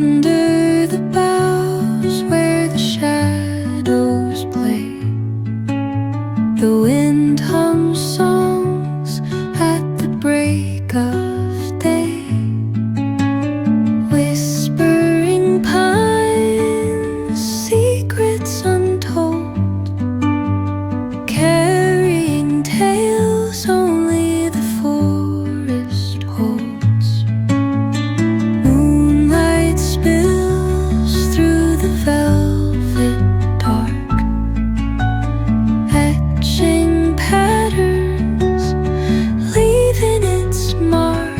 Under the boughs where the shadows play, the wind hums songs at the break of day. Whispering pines, secrets untold, carrying tales only the forest holds. Moonlight spills through the velvet dark, etching patterns, leaving its mark.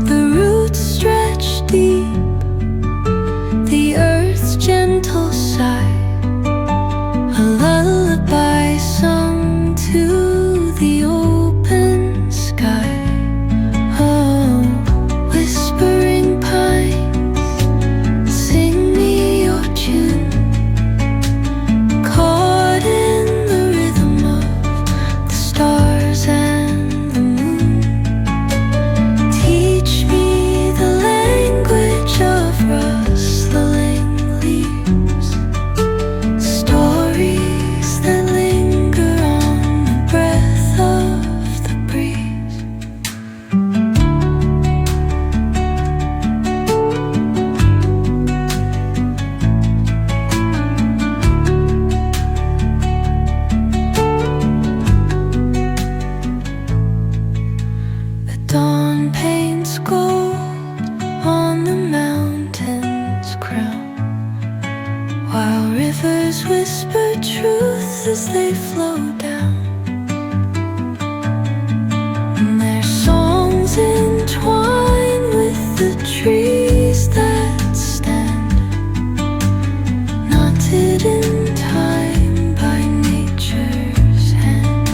The roots stretch deep, the earth's gentle sigh, a lullaby sung to the open sky. Oh, whispering pines, sing me your tune, caught in the rhythm of the stars and the moon. Teach me the language of rustling leaves, stories that linger on the breath of the breeze. The dawn paints gold on the mountain's crown, while rivers whisper truth as they flow down. And their songs entwine with the trees that stand, knotted in time by nature's hand.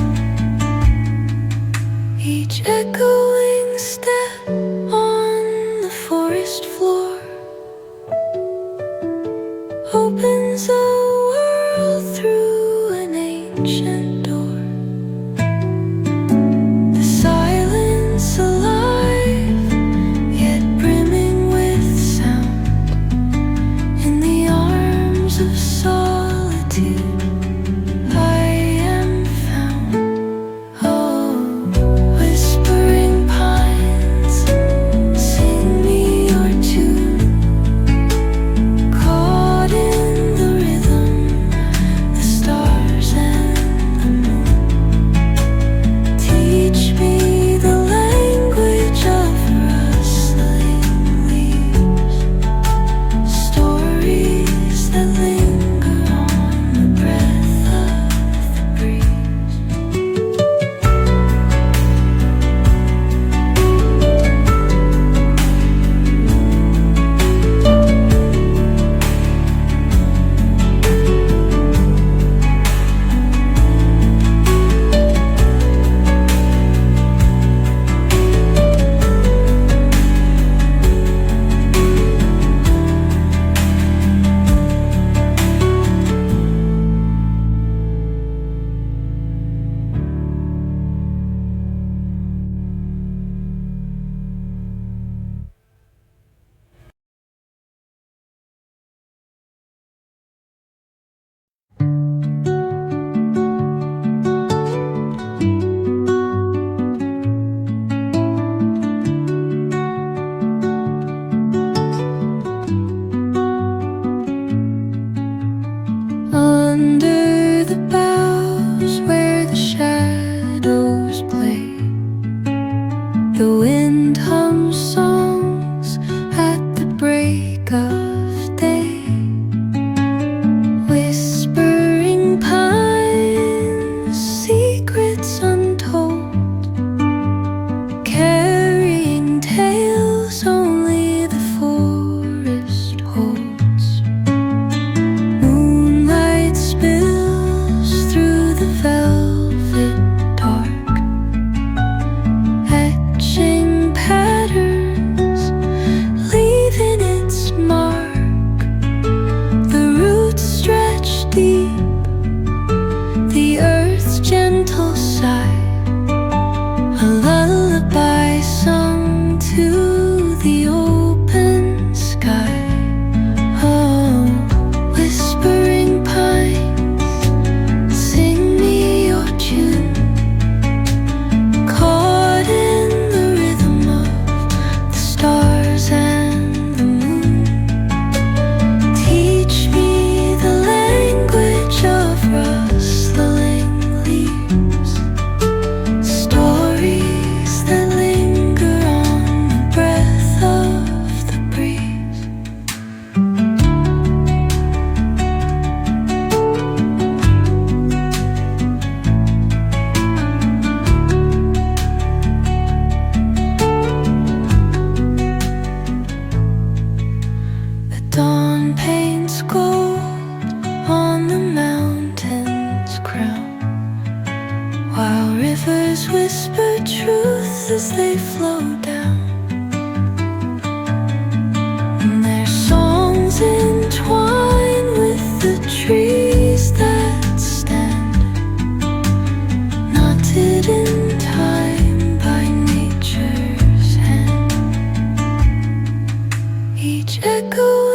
Each echoing step on the forest floor opens a world through an ancient door. The silence alive, yet brimming with sound. In the arms of solitude I am found. Oh, whispering pines, sing me your tune, caught in the rhythm sun paints gold on the mountain's crown, while rivers whisper truth as they flow down. And their songs entwine with the trees that stand, knotted in time by nature's hand. Each echo